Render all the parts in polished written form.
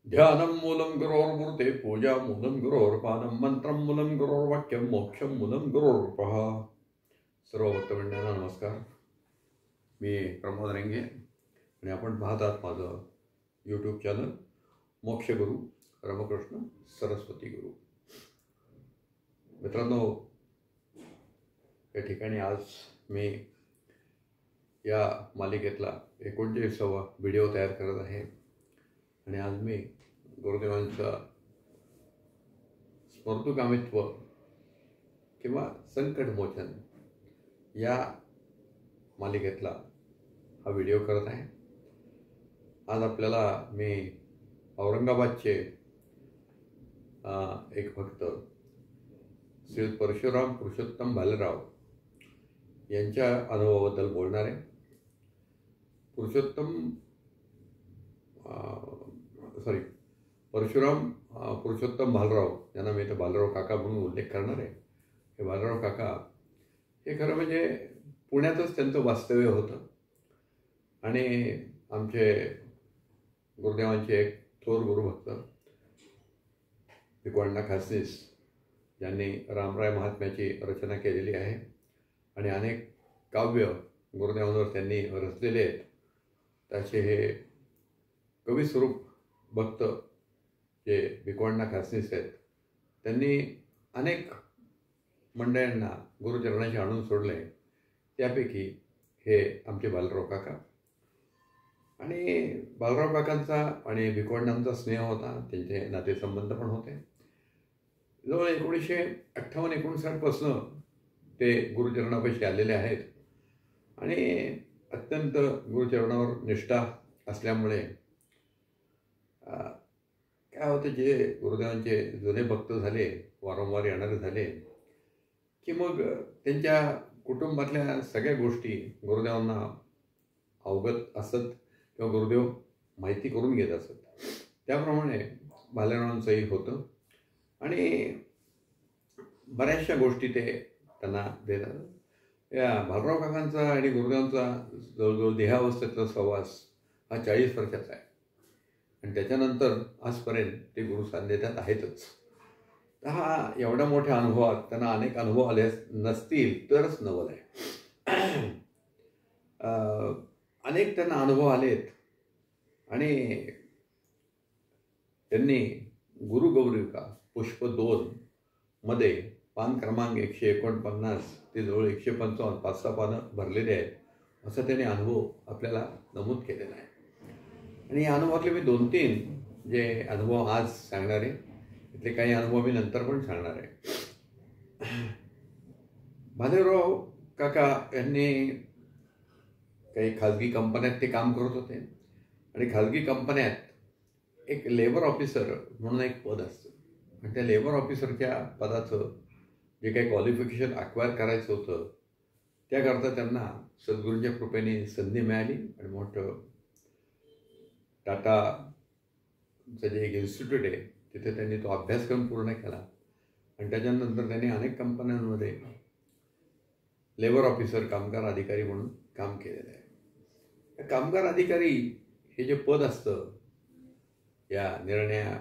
ध्यानं मूलं गुरोर्मूर्ते पूजा मूलं गुरोर्पानं मंत्रं मूलं गुरोर्वाक्यं मोक्षं मूलं गुरोर्पः. सर्व भक्तमंडळांना नमस्कार. मी प्रमोद रेंगे आणि आपण पाहत आहात माझं यूट्यूब चॅनल मोक्षगुरू रामकृष्ण सरस्वती गुरु. मित्रांनो, या ठिकाणी आज मी या मालिकेतला 39वा व्हिडिओ तयार करत आहे आणि आज मी गुरुदेवांचा स्मृतिकामित्व किंवा संकटमोचन या मालिकेतला हा व्हिडिओ करत आहे. आज आपल्याला मी औरंगाबादचे एक भक्त श्री परशुराम पुरुषोत्तम भालेराव यांच्या अनुभवाबद्दल बोलणार आहे. परशुराम पुरुषोत्तम भालेराव यांना मी इथं भालेराव काका म्हणून उल्लेख करणार आहे. हे भालेराव काका हे खरं म्हणजे पुण्यातच त्यांचं वास्तव्य होतं आणि आमचे गुरुदेवांचे एक थोर गुरुभक्त भिकवणा खासनीस ज्यांनी रामराय महात्म्याची रचना केलेली आहे आणि अनेक काव्य गुरुदेवांवर त्यांनी रचलेले आहेत. त्याचे हे कविस्वरूप भक्त जे भिकवणा खासनीस आहेत, त्यांनी अनेक मंडळांना गुरुचरणाशी आणून सोडले. त्यापैकी हे आमचे बालराव काका. आणि बालराव काकांचा आणि भिकवणांचा स्नेह होता, त्यांचे नातेसंबंध पण होते. जवळ 1958-59 पासून ते गुरुचरणापाशी आलेले आहेत आणि अत्यंत गुरुचरणावर निष्ठा असल्यामुळे काय होतं, जे गुरुदेवांचे जुने भक्त झाले, वारंवार येणारे झाले की मग त्यांच्या कुटुंबातल्या सगळ्या गोष्टी गुरुदेवांना अवगत असत किंवा गुरुदेव माहिती करून घेत असत. त्याप्रमाणे भालेरावांचंही होतं आणि बऱ्याचशा गोष्टी ते त्यांना देतात. या भालेराव काकांचा आणि गुरुदेवांचा जवळजवळ देहावस्थेतला सहवास हा 40 वर्षाचा आहे आणि त्याच्यानंतर आजपर्यंत ते गुरु सान्निध्यात आहेतच. तर हा एवढ्या मोठ्या अनुभवात त्यांना अनेक अनुभव आले नसतील तरच नवल आहे. अनेक त्यांना अनुभव आलेत आणि त्यांनी गुरुगौरिका पुष्प 2 मध्ये पान क्रमांक 149 ते जवळ 155 5-6 पानं भरलेले आहेत असं त्यांनी अनुभव आपल्याला नमूद केलेला आहे. आणि या अनुभवातले मी 2-3 जे अनुभव आज सांगणार आहे, तिथले काही अनुभव मी नंतर पण सांगणार आहे. भालेराव काका यांनी काही खाजगी कंपन्यात ते काम करत होते आणि खाजगी कंपन्यात एक लेबर ऑफिसर म्हणून एक पद असतं आणि त्या लेबर ऑफिसरच्या पदाचं जे काही क्वालिफिकेशन अक्वायर करायचं होतं त्याकरता त्यांना सद्गुरूंच्या कृपेने संधी मिळाली आणि मोठं टाटाचं जे एक इन्स्टिट्यूट आहे तिथे त्यांनी तो अभ्यासक्रम पूर्ण केला आणि त्याच्यानंतर त्यांनी अनेक कंपन्यांमध्ये लेबर ऑफिसर कामगार अधिकारी म्हणून काम केलेलं आहे. कामगार अधिकारी हे जे पद असतं या निर्णया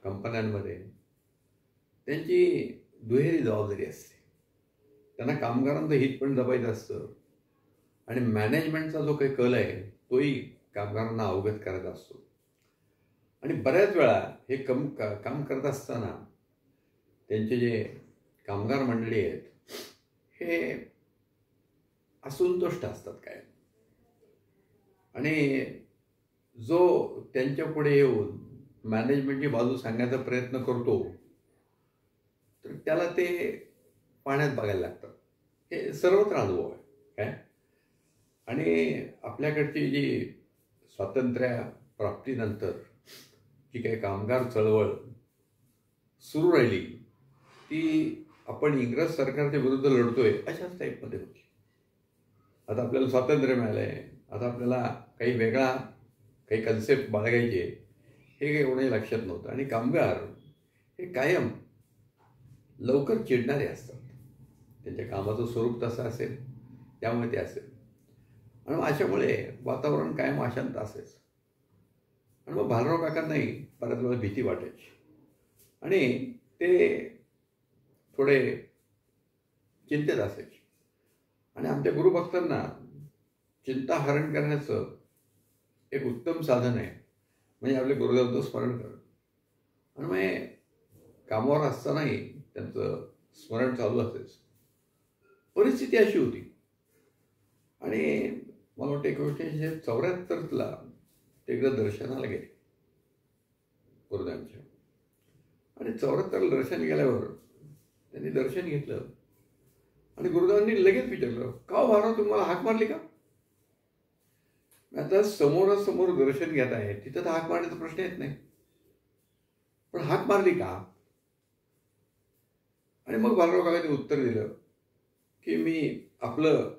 कंपन्यांमध्ये त्यांची दुहेरी जबाबदारी असते. त्यांना कामगारांचं हित पण जपायचं असतं आणि मॅनेजमेंटचा जो काही कल आहे तोही कामगारांना अवगत करायचा असतो. आणि बऱ्याच वेळा हे काम करत असताना त्यांचे जे कामगार मंडळी आहेत हे असंतुष्ट असतात काय आणि जो त्यांच्या पुढे येऊन मॅनेजमेंटची बाजू सांगण्याचा प्रयत्न करतो तर त्याला ते पाण्यात बघायला लागतात. हे सर्वत्र अनुभव आहे काय. आणि आपल्याकडची जी स्वातंत्र्य प्राप्तीनंतर जी काही कामगार चळवळ सुरू राहिली ती आपण इंग्रज सरकारच्या विरुद्ध लढतोय अशाच टाईपमध्ये होती. आता आपल्याला स्वातंत्र्य मिळालं आहे, आता आपल्याला काही कन्सेप्ट बाळगायचे हे काही एवढंही लक्षात नव्हतं. आणि कामगार हे कायम लवकर चिडणारे असतात, त्यांच्या कामाचं स्वरूप तसं असेल त्यामुळे ते असेल आणि अशामुळे वातावरण कायम अशांत असेल. आणि मग भालराव काकांनाही बऱ्याच वेळा भीती वाटायची आणि ते थोडे चिंतेत असायचे. आणि आमच्या गुरुभक्तांना चिंताहरण करण्याचं एक उत्तम साधन आहे म्हणजे आपले गुरुदेवांचं स्मरण करणं. आणि मग कामावर असतानाही त्यांचं स्मरण चालू असायचं. परिस्थिती अशी होती आणि मला वाटतं 1974ला ते एकदा दर्शनाला गेले गुरुदेवांच्या. आणि 74ला दर्शन गेल्यावर त्यांनी दर्शन घेतलं आणि गुरुदेवांनी लगेच विचारलं, का भालराव तुम्हाला हाक मारली का? आता समोरासमोर दर्शन घेत आहे तिथं तर हाक मारण्याचा प्रश्न येत नाही, पण हाक मारली का? आणि मग भालराव काकांनी उत्तर दिलं की मी आपलं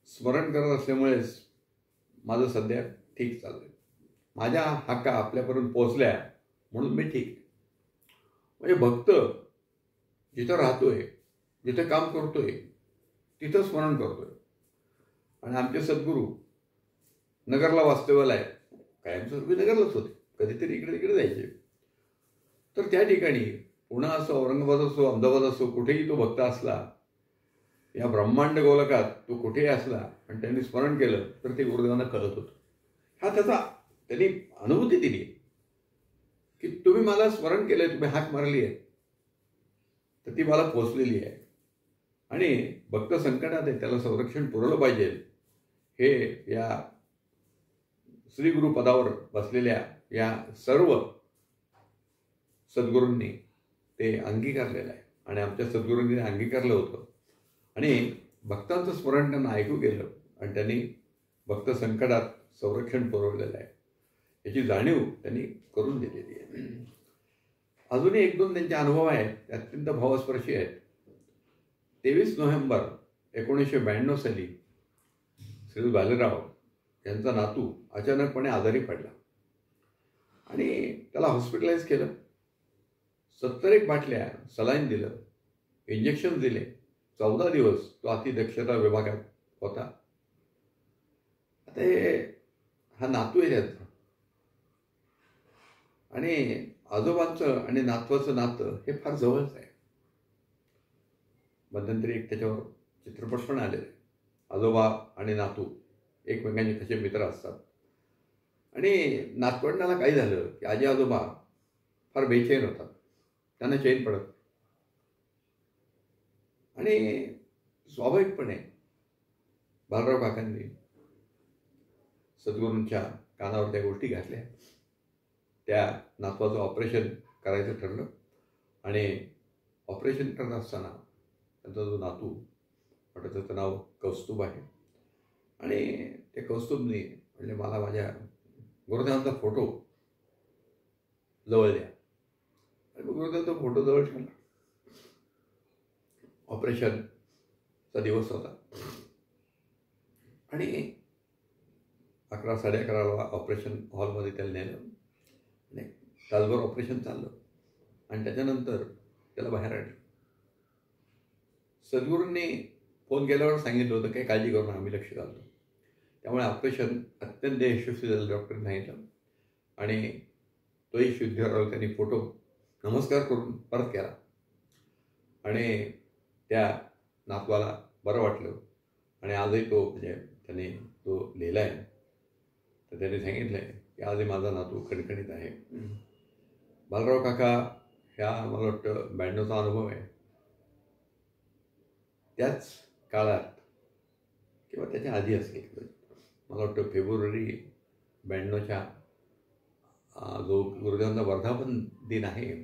स्मरण करत असल्यामुळेच माझं सध्या ठीक चाललंय, माझ्या हाका आपल्यापर्यंत पोहोचल्या म्हणून मी ठीक. म्हणजे भक्त जिथं राहतोय, जिथं काम करतोय तिथं स्मरण करतोय. आणि आमचे सद्गुरू नगरला वास्तव्याला आहे, कायमस्वरूपी नगरलाच होते, कधीतरी इकडे तिकडे जायचे. तर त्या ठिकाणी पुणे असो, औरंगाबाद असो, अहमदाबाद असो, कुठेही तो भक्त असला, या ब्रह्मांड गोलकात तो कुठेही असला आणि त्यांनी स्मरण केलं तर ते गुरुदेवांना कळत होतं. हा त्याचा त्यांनी अनुभूती दिली की तुम्ही मला स्मरण केलंय, तुम्ही हाक मारली आहे तर ती मला पोचलेली आहे. आणि भक्त संकटात आहे, त्याला संरक्षण पुरवलं पाहिजे, हे या श्रीगुरु पदावर बसलेल्या या सर्व सद्गुरूंनी ते अंगीकारलेलं आहे. आणि आमच्या सद्गुरूंनी अंगीकारलं होतं आणि भक्तांचं स्मरण त्यांना ऐकू गेलं आणि त्यांनी भक्त संकटात संरक्षण पुरवलेलं आहे याची जाणीव त्यांनी करून दिलेली आहे. अजूनही 1-2 त्यांचे अनुभव आहेत, ते अत्यंत भावस्पर्शी आहेत. 23 नोव्हेंबर 1992 साली श्री बालेराव यांचा नातू अचानकपणे आजारी पडला आणि त्याला हॉस्पिटलाइज केलं. 70 बाटल्या सलाईन दिलं, इंजेक्शन दिले. 14 दिवस तो अतिदक्षता विभागात होता. आता हा नातू आहे त्याचा आणि आजोबांचं आणि नातवाचं नातं हे फार जवळच आहे. मध्यंतरी एक त्याच्यावर चित्रपट पण आलेला आहे. आजोबा आणि नातू एकमेकांचे कसे मित्र असतात. आणि नातवंडाला काही झालं की आजी आजोबा फार बेचैन होतात, त्यांना चैन पडत. आणि स्वाभाविकपणे बालराव काकांनी सद्गुरूंच्या कानावर त्या गोष्टी घातल्या. त्या नातवाचं ऑपरेशन करायचं ठरलं आणि ऑपरेशन करत असताना त्यांचा जो नातू वाटतं त्याचं नाव कौस्तुभ आहे आणि ते कौस्तुभने म्हणजे मला माझ्या गुरुदेवांचा फोटो जवळ द्या. आणि गुरुदेवांचा फोटो जवळ ठेवला. ऑपरेशनचा दिवस होता आणि 11-11:30 ऑपरेशन हॉलमध्ये त्याला नेलं आणि तासभर ऑपरेशन चाललं आणि त्याच्यानंतर त्याला बाहेर आणलं. सद्गुरूंनी फोन केल्यावर सांगितलं होतं काही काळजी करून आम्ही लक्ष घालतो. त्यामुळे ऑपरेशन अत्यंत यशस्वी झालं डॉक्टरने सांगितलं आणि तोही शुद्धीवर त्यांनी फोटो नमस्कार करून परत केला आणि त्या नातवाला बरं वाटलं. आणि आजही तो म्हणजे त्याने तो लिहिला आहे तर त्याने सांगितलं आहे की आजही माझा नातू खणखणीत आहे. बालराव काका ह्या मला वाटतं 92चा अनुभव आहे. त्याच काळात किंवा त्याच्या आधी असेल, मला वाटतं फेब्रुवारी 92च्या जो गुरुदेवांचा वर्धापन दिन आहे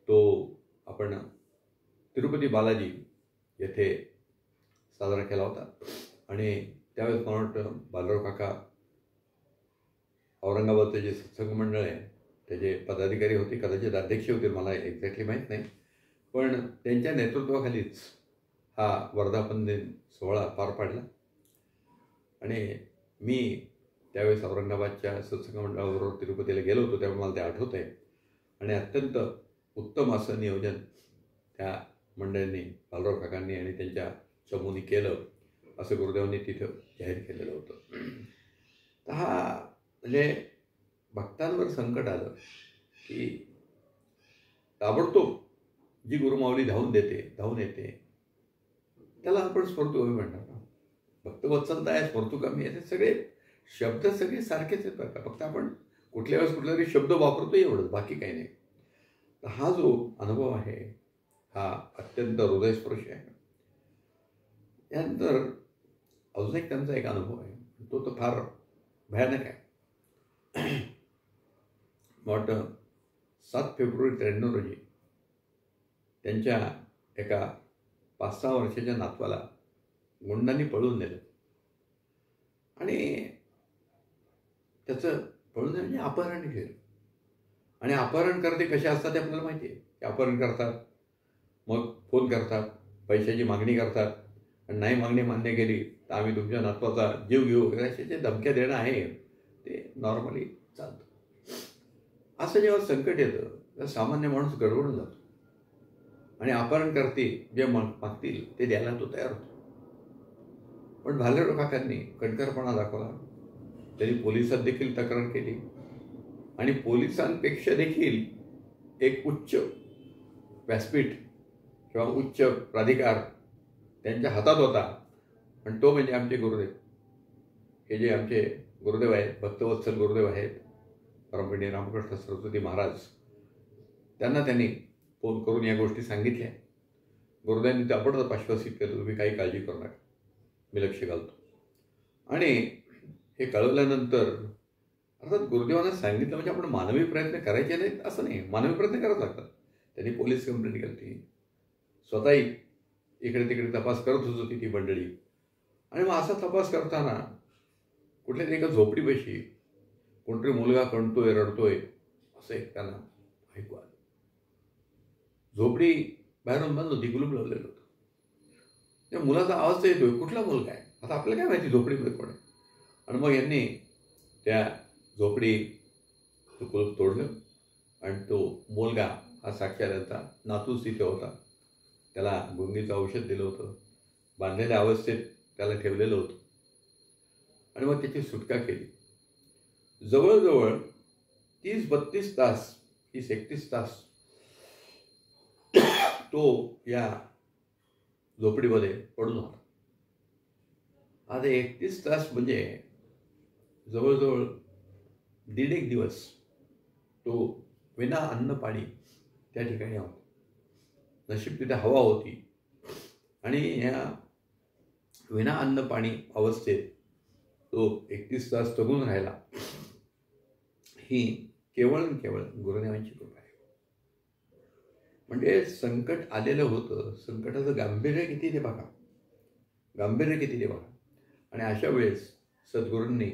तो आपण तिरुपती बालाजी येथे साजरा केला होता. आणि त्यावेळेस मला वाटतं बालराव काका औरंगाबादचं जे सत्संग मंडळ आहे त्याचे पदाधिकारी होते, कदाचित अध्यक्ष होते, मला एक्झॅक्टली माहीत नाही, पण त्यांच्या नेतृत्वाखालीच हा वर्धापन दिन सोहळा पार पाडला. आणि मी त्यावेळेस औरंगाबादच्या सत्संग मंडळाबरोबर तिरुपतीला गेलो होतो, त्यामुळे मला ते आठवत आहे. आणि अत्यंत उत्तम असं नियोजन त्या मंडळींनी, बालराव काकांनी आणि त्यांच्या चमूनी केलं असं गुरुदेवांनी तिथं जाहीर केलेलं होतं. तर हा म्हणजे भक्तांवर संकट आलं की ताबडतोब जी गुरुमाऊली धावून येते त्याला आपण स्फूर्तुकवी म्हणणार ना. भक्तवत्सलता आहे, स्फूर्तुकमी आहे, ते सगळे शब्द सगळे सारखेच आहेत बरं का. फक्त आपण कुठल्या वेळेस कुठला तरी शब्द वापरतो एवढंच, बाकी काही नाही. तर हा जो अनुभव आहे हा अत्यंत हृदयस्पर्शी आहे. त्यानंतर अजून एक त्यांचा एक अनुभव आहे, तो तर फार भयानक आहे. वाटतं 7 फेब्रुवारी 93 रोजी त्यांच्या एका 5-6 वर्षाच्या नातवाला गुंडांनी पळून नेलं. आणि त्याचं पळून नेलं म्हणजे अपहरण केलं. आणि अपहरण करते कसे असतात ते आपल्याला माहिती आहे. की अपहरण करतात, मग फोन करतात, पैशाची मागणी करतात, आणि नाही मागणी मान्य केली तर आम्ही तुमच्या नातवाचा जीव घेऊ वगैरे असे जे धमक्या देणं आहे ते नॉर्मली चालतं. असं जेव्हा संकट येतं तेव्हा सामान्य माणूस गडबडून जातो आणि अपहरण करते जे मागतील ते द्यायला तो तयार होतो. पण भालेराव काकांनी कणखरपणा दाखवला. त्यांनी पोलिसात देखील तक्रार केली आणि पोलिसांपेक्षा देखील एक उच्च व्यासपीठ किंवा उच्च प्राधिकार त्यांच्या हातात होता. आणि तो म्हणजे आमचे गुरुदेव, हे जे आमचे गुरुदेव आहेत, भक्तवत्सल गुरुदेव आहेत, परमपूज्य रामकृष्ण सरस्वती महाराज. त्यांना त्यांनी फोन करून या गोष्टी सांगितल्या. गुरुदेवांनी ताबडतोब आश्वासित केलं, तुम्ही काही काळजी करू नका, मी लक्ष घालतो. आणि हे कळवल्यानंतर अर्थात गुरुदेवांना सांगितलं म्हणजे आपण मानवी प्रयत्न करायचे नाहीत असं नाही, मानवी प्रयत्न करत लागतात. त्यांनी पोलीस कंप्लेंट केली, स्वतःही इकडे तिकडे तपास करत होती ती मंडळी. आणि मग असा तपास करताना कुठल्या तरी एका झोपडीपाशी कोणतरी मुलगा कणतोय, रडतोय असं एक त्यांना ऐकू आलं. झोपडी बाहेरून बंद होती, कुलूप लावलेलं होतं. त्या मुलाचा आवाज तर येतोय, कुठला मुलगा आहे आता आपल्याला काय माहिती झोपडीमध्ये कोण आहे. आणि मग यांनी त्या झोपडी कुलूप तोडलं आणि तो मुलगा हा साक्षात त्यांचा नातूच तिथे होता. त्याला गुंगीचं औषध दिलं होतं, बांधलेल्या अवस्थेत त्याला ठेवलेलं होतं. आणि मग त्याची सुटका केली. जवळजवळ 30-32 तास, 30-31 तास तो या झोपडीमध्ये पडून होता. आता 31 तास म्हणजे जवळजवळ 1.5 दिवस तो विना अन्न पाणी त्या ठिकाणी होता. नशीब तिथे हवा होती. आणि ह्या विना अन्न पाणी अवस्थेत तो 31 तास जगून राहिला. ही केवळ गुरुदेवांची कृपा आहे. म्हणजे संकट आलेलं होतं, संकटाचं गांभीर्य किती ते बघा, आणि अशा वेळेस सद्गुरूंनी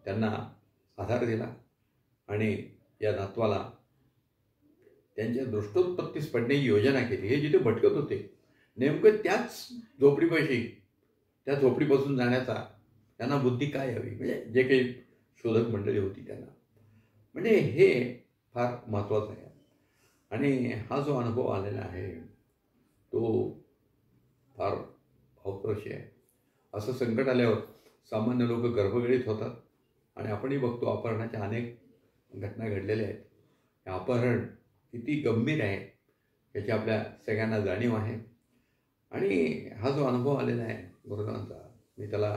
त्यांना आधार दिला आणि या नातवाला त्यांच्या दृष्टोत्पत्तीस पडण्याची योजना केली. हे जिथे भटकत होते नेमकं त्याच झोपडीपाशी, त्या झोपडीपासून जाण्याचा त्यांना बुद्धी काय हवी, म्हणजे जे काही शोधक मंडळी होती त्यांना. म्हणजे हे फार महत्त्वाचं आहे. आणि हा जो अनुभव आलेला आहे तो फार भावस्पर्शी आहे. असं संकट आल्यावर सामान्य लोक गर्भगडीत होतात. आणि आपणही बघतो अपहरणाच्या अनेक घटना घडलेल्या आहेत. हे अपहरण किती गंभीर आहे याची आपल्या सगळ्यांना जाणीव आहे. आणि हा जो अनुभव आलेला आहे गुरुदेवांचा, मी त्याला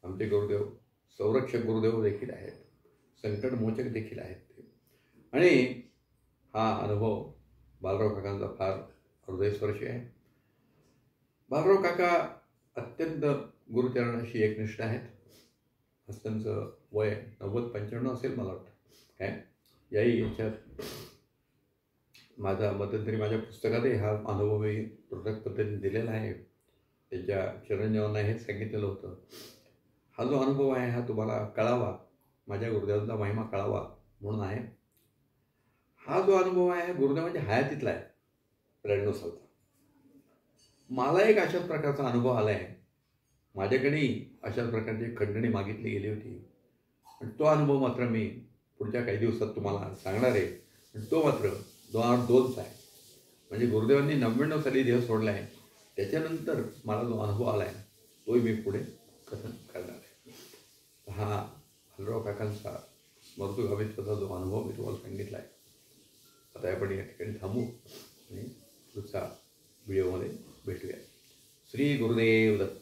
आमचे गुरुदेव संरक्षक गुरुदेव देखील आहेत, संकटमोचक देखील आहेत ते. आणि हा अनुभव बालराव काकांचा फार हृदयस्पर्शी आहे. बालराव काका अत्यंत गुरुचरणाशी एकनिष्ठ आहेत. त्यांचं वय 90-95 असेल मला वाटतं. काय याही याच्यात माझा मध्यंतरी माझ्या पुस्तकातही हा अनुभव मी पृथक पद्धतीने दिलेला आहे. त्याच्या चिरंजीवांना हेच सांगितलेलं होतं. हा जो अनुभव आहे हा तुम्हाला कळावा, माझ्या गुरुदेवांचा महिमा कळावा म्हणून आहे. हा जो अनुभव आहे गुरुदेवांच्या हयातीतला आहे, 93 सालचा. मला एक अशाच प्रकारचा अनुभव आला आहे. माझ्याकडेही अशाच प्रकारची खंडणी मागितली गेली होती. आणि तो अनुभव मात्र मी पुढच्या काही दिवसात तुम्हाला सांगणार आहे. आणि तो मात्र 2002चा आहे. म्हणजे गुरुदेवांनी 99 साली देह सोडला आहे. त्याच्यानंतर मला जो अनुभव आला आहे तोही मी पुढे कथन करणार आहे. हा बालराव काकांचा स्मृतगामित्वाचा जो अनुभव मी तुम्हाला सांगितला आहे, आता आपण या ठिकाणी थांबू आणि पुढच्या व्हिडिओमध्ये भेटूया. श्री गुरुदेव दत्त.